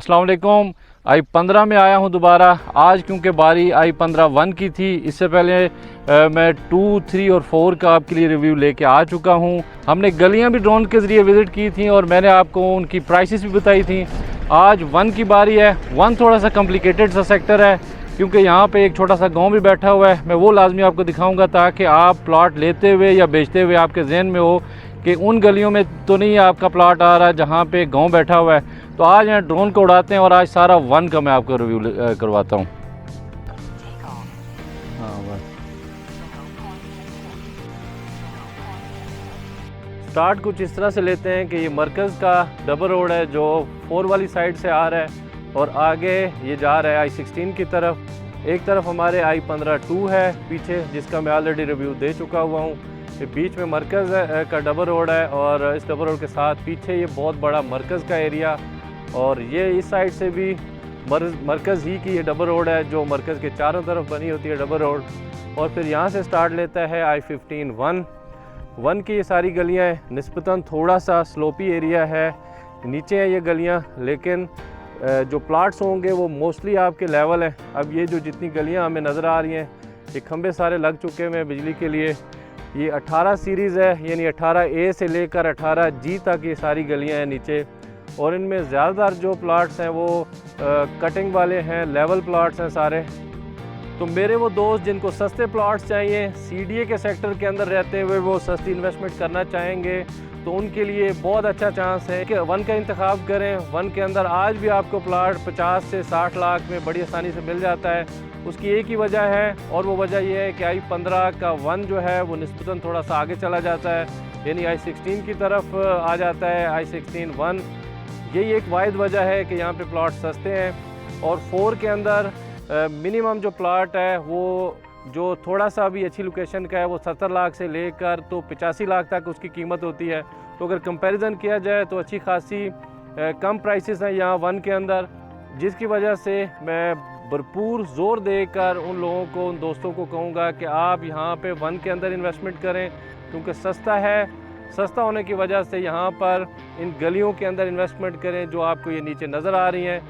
अस्सलाम वालेकुम। i15 में आया हूँ दोबारा आज, क्योंकि बारी i15 1 की थी। इससे पहले मैं 2, 3 और 4 का आपके लिए रिव्यू लेके आ चुका हूँ। हमने गलियाँ भी ड्रोन के ज़रिए विज़िट की थी और मैंने आपको उनकी प्राइसेस भी बताई थी। आज 1 की बारी है। 1 थोड़ा सा कॉम्प्लिकेटेड सा सेक्टर है, क्योंकि यहाँ पे एक छोटा सा गांव भी बैठा हुआ है। मैं वो लाजमी आपको दिखाऊंगा ताकि आप प्लॉट लेते हुए या बेचते हुए आपके जहन में हो कि उन गलियों में तो नहीं आपका प्लॉट आ रहा है जहाँ पे गांव बैठा हुआ है। तो आज यहाँ ड्रोन को उड़ाते हैं और आज सारा 1 का मैं आपको रिव्यू करवाता हूँ। हाँ बस स्टार्ट कुछ इस तरह से लेते हैं कि ये मरकज़ का डबल रोड है जो 4 वाली साइड से आ रहा है और आगे ये जा रहा है i16 की तरफ। एक तरफ हमारे i15 2 है पीछे, जिसका मैं ऑलरेडी रिव्यू दे चुका हुआ हूँ। ये बीच में मरकज़ का डबल रोड है और इस डबल रोड के साथ पीछे ये बहुत बड़ा मरकज़ का एरिया, और ये इस साइड से भी मरकज़ ही की ये डबल रोड है जो मरकज़ के चारों तरफ बनी होती है डबल रोड। और फिर यहाँ से स्टार्ट लेता है i15 1 की ये सारी गलियाँ हैं। निस्बतन थोड़ा सा स्लोपी एरिया है, नीचे हैं ये गलियाँ, लेकिन जो प्लाट्स होंगे वो मोस्टली आपके लेवल हैं। अब ये जो जितनी गलियाँ हमें नज़र आ रही हैं, ये खंबे सारे लग चुके हैं बिजली के लिए। ये 18 सीरीज़ है, यानी 18A से लेकर 18G तक ये सारी गलियाँ हैं नीचे। और इनमें ज़्यादातर जो प्लाट्स हैं वो कटिंग वाले हैं, लेवल प्लाट्स हैं सारे। तो मेरे वो दोस्त जिनको सस्ते प्लाट्स चाहिए, CDA के सेक्टर के अंदर रहते हुए वो सस्ती इन्वेस्टमेंट करना चाहेंगे, तो उनके लिए बहुत अच्छा चांस है कि 1 का इंतखाब करें। 1 के अंदर आज भी आपको प्लाट 50 से 60 लाख में बड़ी आसानी से मिल जाता है। उसकी एक ही वजह है, और वो वजह ये है कि i15 का 1 जो है वो निस्बतन थोड़ा सा आगे चला जाता है, यानी i16 की तरफ आ जाता है i16 1। यही एक वाहिद वजह है कि यहाँ पे प्लाट सस्ते हैं। और 4 के अंदर मिनिमम जो प्लाट है वो जो थोड़ा सा भी अच्छी लोकेशन का है वो 70 लाख से लेकर तो 85 लाख तक उसकी कीमत होती है। तो अगर कंपैरिजन किया जाए तो अच्छी खासी कम प्राइसेस हैं यहाँ 1 के अंदर, जिसकी वजह से मैं भरपूर ज़ोर देकर उन लोगों को, उन दोस्तों को कहूँगा कि आप यहाँ पे 1 के अंदर इन्वेस्टमेंट करें, क्योंकि सस्ता है। सस्ता होने की वजह से यहाँ पर इन गलियों के अंदर इन्वेस्टमेंट करें जो आपको ये नीचे नज़र आ रही हैं,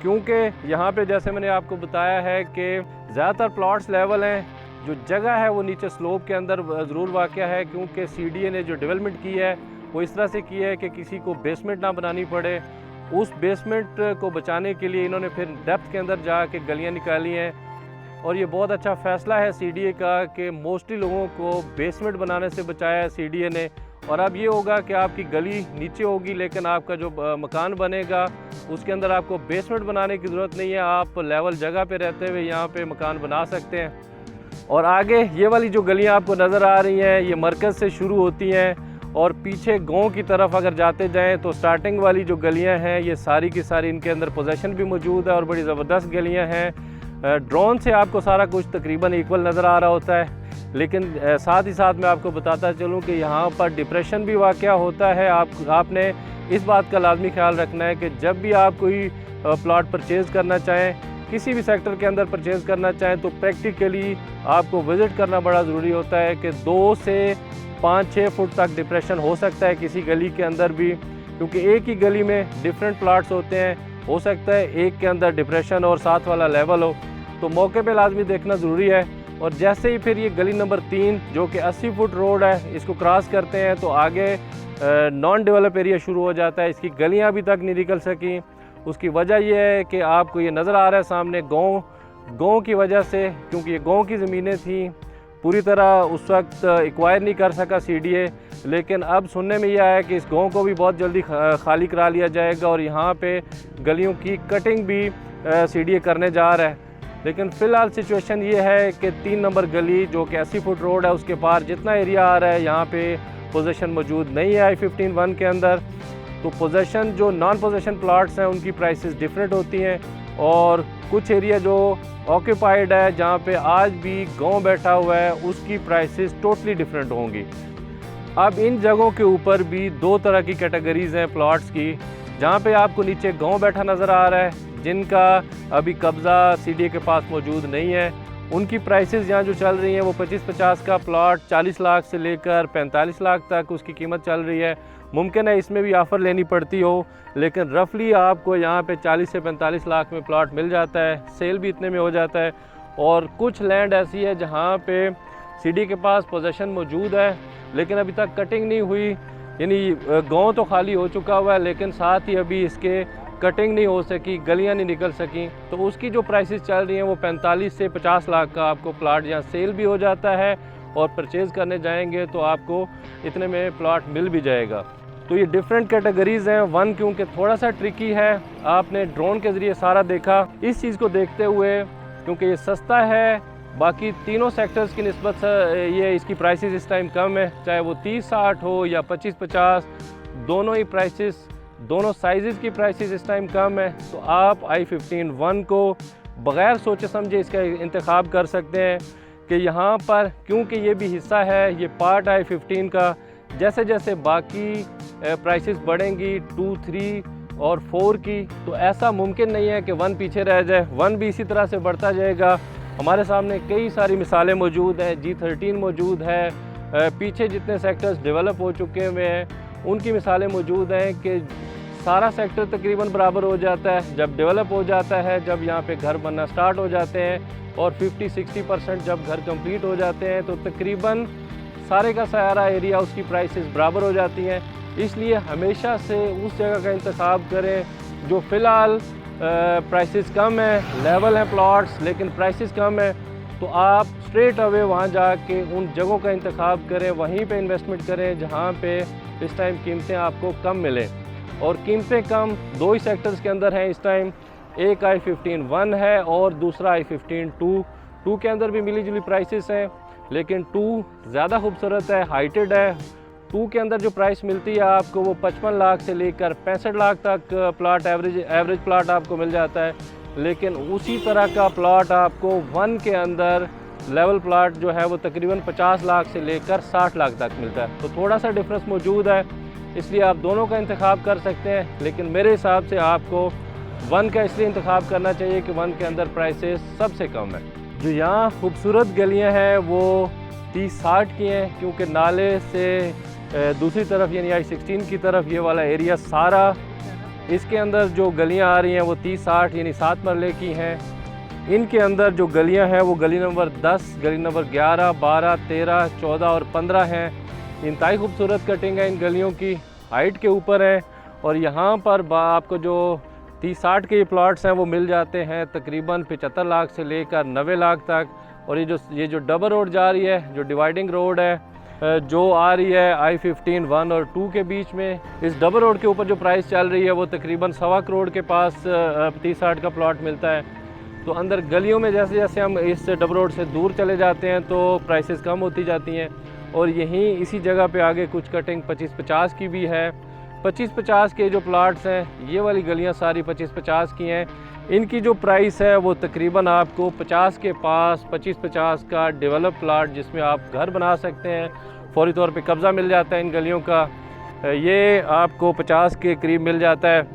क्योंकि यहाँ पे जैसे मैंने आपको बताया है कि ज़्यादातर प्लॉट्स लेवल हैं। जो जगह है वो नीचे स्लोप के अंदर ज़रूर वाक़या है, क्योंकि CDA ने जो डेवलपमेंट की है वो इस तरह से की है कि किसी को बेसमेंट ना बनानी पड़े। उस बेसमेंट को बचाने के लिए इन्होंने फिर डेप्थ के अंदर जा के गलियाँ निकाली हैं। और ये बहुत अच्छा फ़ैसला है CDA का कि मोस्टली लोगों को बेसमेंट बनाने से बचाया है CDA ने। और अब ये होगा कि आपकी गली नीचे होगी, लेकिन आपका जो मकान बनेगा उसके अंदर आपको बेसमेंट बनाने की ज़रूरत नहीं है। आप लेवल जगह पे रहते हुए यहाँ पे मकान बना सकते हैं। और आगे ये वाली जो गलियाँ आपको नज़र आ रही हैं ये मरकज़ से शुरू होती हैं और पीछे गांव की तरफ अगर जाते जाएं तो स्टार्टिंग वाली जो गलियाँ हैं ये सारी की सारी, इनके अंदर पोजेसन भी मौजूद है और बड़ी ज़बरदस्त गलियाँ हैं। ड्रोन से आपको सारा कुछ तकरीबन इक्वल नज़र आ रहा होता है, लेकिन साथ ही साथ मैं आपको बताता चलूँ कि यहाँ पर डिप्रेशन भी वाक़या होता है। आपने इस बात का लाजमी ख्याल रखना है कि जब भी आप कोई प्लॉट परचेज़ करना चाहें, किसी भी सेक्टर के अंदर परचेज़ करना चाहें, तो प्रैक्टिकली आपको विज़िट करना बड़ा ज़रूरी होता है कि 2 से 5-6 फुट तक डिप्रेशन हो सकता है किसी गली के अंदर भी, क्योंकि एक ही गली में डिफरेंट प्लाट्स होते हैं। हो सकता है एक के अंदर डिप्रेशन और साथ वाला लेवल हो, तो मौके पे लाजमी देखना ज़रूरी है। और जैसे ही फिर ये गली नंबर 3 जो कि 80 फुट रोड है, इसको क्रॉस करते हैं तो आगे नॉन डेवलप एरिया शुरू हो जाता है। इसकी गलियां अभी तक नहीं निकल सकी। उसकी वजह यह है कि आपको ये नज़र आ रहा है सामने गांव की वजह से, क्योंकि ये गांव की ज़मीनें थी, पूरी तरह उस वक्त एक्वायर नहीं कर सका CDA। लेकिन अब सुनने में यह आया कि इस गांव को भी बहुत जल्दी खाली करा लिया जाएगा और यहाँ पे गलियों की कटिंग भी CDA करने जा रहा है। लेकिन फ़िलहाल सिचुएशन ये है कि 3 नंबर गली जो कि 80 फुट रोड है उसके पार जितना एरिया आ रहा है यहाँ पे पोजीशन मौजूद नहीं है i15 1 के अंदर। तो पोजीशन जो नॉन पोजीशन प्लाट्स हैं उनकी प्राइसेस डिफरेंट होती हैं, और कुछ एरिया जो ऑक्यूपाइड है जहाँ पे आज भी गांव बैठा हुआ है उसकी प्राइसेस टोटली डिफरेंट होंगी। अब इन जगहों के ऊपर भी 2 तरह की कैटेगरीज़ हैं प्लाट्स की, जहाँ पे आपको नीचे गाँव बैठा नज़र आ रहा है, जिनका अभी कब्ज़ा CDA के पास मौजूद नहीं है। उनकी प्राइसेस यहाँ जो चल रही हैं वो 25-50 का प्लॉट 40 लाख से लेकर 45 लाख तक उसकी कीमत चल रही है। मुमकिन है इसमें भी ऑफ़र लेनी पड़ती हो, लेकिन रफली आपको यहाँ पे 40 से 45 लाख में प्लॉट मिल जाता है, सेल भी इतने में हो जाता है। और कुछ लैंड ऐसी है जहाँ पे सीडी के पास पोजीशन मौजूद है लेकिन अभी तक कटिंग नहीं हुई, यानी गांव तो खाली हो चुका हुआ है लेकिन साथ ही अभी इसके कटिंग नहीं हो सकी, गलियां नहीं निकल सकी, तो उसकी जो प्राइसेस चल रही हैं वो 45 से 50 लाख का आपको प्लॉट यहाँ सेल भी हो जाता है और परचेज़ करने जाएंगे तो आपको इतने में प्लॉट मिल भी जाएगा। तो ये डिफरेंट कैटेगरीज़ हैं। वन क्योंकि थोड़ा सा ट्रिकी है, आपने ड्रोन के ज़रिए सारा देखा, इस चीज़ को देखते हुए क्योंकि ये सस्ता है, बाकी तीनों सेक्टर्स की निस्बत से ये इसकी प्राइसेस इस टाइम कम है, चाहे वो 30-60 हो या 25-50, दोनों ही प्राइसेस, दोनों साइज़ की प्राइसेस इस टाइम कम है। तो आप i15 वन को बग़ैर सोचे समझे इसका इंतखाब कर सकते हैं कि यहाँ पर क्योंकि ये भी हिस्सा है, ये पार्ट i15 का, जैसे जैसे बाकी प्राइसेस बढ़ेंगी 2, 3 और 4 की, तो ऐसा मुमकिन नहीं है कि वन पीछे रह जाए, वन भी इसी तरह से बढ़ता जाएगा। हमारे सामने कई सारी मिसालें मौजूद हैं, G13 मौजूद है, पीछे जितने सेक्टर्स डेवलप हो चुके हुए हैं उनकी मिसालें मौजूद हैं कि सारा सेक्टर तकरीबन बराबर हो जाता है जब डेवलप हो जाता है, जब यहाँ पे घर बनना स्टार्ट हो जाते हैं और 50-60% जब घर कंप्लीट हो जाते हैं तो तकरीबन सारे का सारा एरिया उसकी प्राइसेस बराबर हो जाती हैं। इसलिए हमेशा से उस जगह का इंतखाब करें जो फ़िलहाल प्राइसेस कम है, लेवल हैं प्लॉट्स लेकिन प्राइसेस कम है, तो आप स्ट्रेट अवे वहाँ जाके उन जगहों का इंतखाब करें, वहीं पे इन्वेस्टमेंट करें जहाँ पे इस टाइम कीमतें आपको कम मिलें। और कीमतें कम दो ही सेक्टर्स के अंदर हैं इस टाइम, एक i15 वन है और दूसरा i15 टू के अंदर भी मिली जुली प्राइसेस हैं लेकिन 2 ज़्यादा खूबसूरत है, हाइटेड है। 2 के अंदर जो प्राइस मिलती है आपको वो 55 लाख से लेकर 65 लाख तक प्लॉट एवरेज प्लॉट आपको मिल जाता है, लेकिन उसी तरह का प्लॉट आपको 1 के अंदर लेवल प्लॉट जो है वो तकरीबन 50 लाख से लेकर 60 लाख तक मिलता है। तो थोड़ा सा डिफरेंस मौजूद है, इसलिए आप दोनों का इंतखाब कर सकते हैं, लेकिन मेरे हिसाब से आपको 1 का इसलिए इंतखाब करना चाहिए कि 1 के अंदर प्राइसेस सबसे कम है। जो यहाँ खूबसूरत गलियाँ हैं वो 30-60 की हैं क्योंकि नाले से दूसरी तरफ यानी i16 की तरफ ये वाला एरिया सारा, इसके अंदर जो गलियाँ आ रही हैं वो 30-60 यानी 7 मरले की हैं। इनके अंदर जो गलियाँ हैं वो गली नंबर 10, गली नंबर 11, 12, 13, 14 और 15 हैं। इंतहाई खूबसूरत कटिंग है इन गलियों की, हाइट के ऊपर है। और यहाँ पर आपको जो 30-60 के ये प्लॉट्स हैं वो मिल जाते हैं तकरीबन 75 लाख से लेकर 90 लाख तक। और ये जो डबल रोड जा रही है, जो डिवाइडिंग रोड है जो आ रही है i15 वन और 2 के बीच में, इस डबल रोड के ऊपर जो प्राइस चल रही है वो तकरीबन 1.25 करोड़ के पास 30-60 का प्लॉट मिलता है। तो अंदर गलियों में जैसे जैसे हम इस डबल रोड से दूर चले जाते हैं तो प्राइसेस कम होती जाती हैं। और यहीं इसी जगह पे आगे कुछ कटिंग 25-50 की भी है। 25-50 के जो प्लाट्स हैं, ये वाली गलियां सारी 25-50 की हैं। इनकी जो प्राइस है वो तकरीबन आपको 50 के पास 25-50 का डेवलप प्लाट जिसमें आप घर बना सकते हैं, फौरी तौर पे कब्ज़ा मिल जाता है इन गलियों का, ये आपको 50 के करीब मिल जाता है।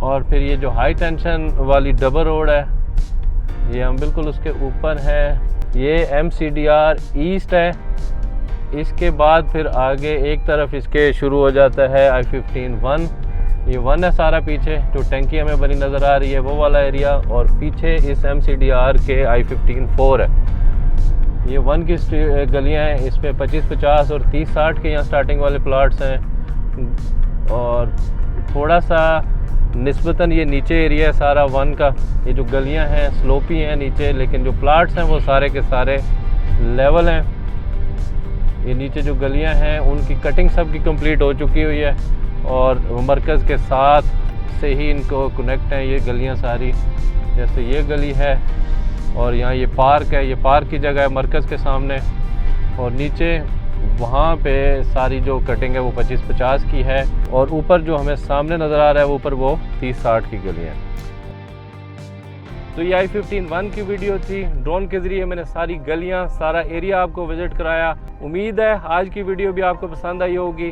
और फिर ये जो हाई टेंशन वाली डबल रोड है, ये हम बिल्कुल उसके ऊपर है, ये MCDR ईस्ट है। इसके बाद फिर आगे एक तरफ इसके शुरू हो जाता है i15 वन, ये 1 है सारा पीछे, जो टंकी हमें बनी नज़र आ रही है वो वाला एरिया। और पीछे इस MCDR के i15 4 है। ये 1 की गलियां हैं, इसमें 25-50 और 30-60 के यहाँ स्टार्टिंग वाले प्लाट्स हैं। और थोड़ा सा निस्बतन ये नीचे एरिया है सारा 1 का। ये जो गलियां हैं स्लोपी हैं नीचे, लेकिन जो प्लाट्स हैं वो सारे के सारे लेवल हैं। ये नीचे जो गलियां हैं उनकी कटिंग सब की कंप्लीट हो चुकी हुई है और मरकज़ के साथ से ही इनको कनेक्ट हैं ये गलियां सारी। जैसे ये गली है और यहाँ ये पार्क है, ये पार्क की जगह है मरकज़ के सामने। और नीचे वहाँ पे सारी जो कटिंग है वो 25-50 की है। और ऊपर जो हमें सामने नज़र आ रहा है वो ऊपर वो 30-60 की गली है। तो ये i15 वन की वीडियो थी। ड्रोन के ज़रिए मैंने सारी गलियाँ, सारा एरिया आपको विज़िट कराया। उम्मीद है आज की वीडियो भी आपको पसंद आई होगी।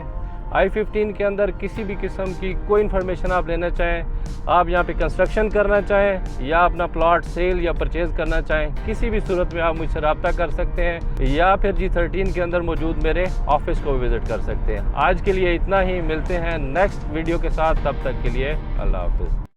i15 के अंदर किसी भी किस्म की कोई इन्फॉर्मेशन आप लेना चाहें, आप यहाँ पे कंस्ट्रक्शन करना चाहें या अपना प्लॉट सेल या परचेज़ करना चाहें, किसी भी सूरत में आप मुझसे रब्ता कर सकते हैं या फिर G13 के अंदर मौजूद मेरे ऑफिस को विज़िट कर सकते हैं। आज के लिए इतना ही, मिलते हैं नेक्स्ट वीडियो के साथ, तब तक के लिए अल्लाह हाफ़िज़।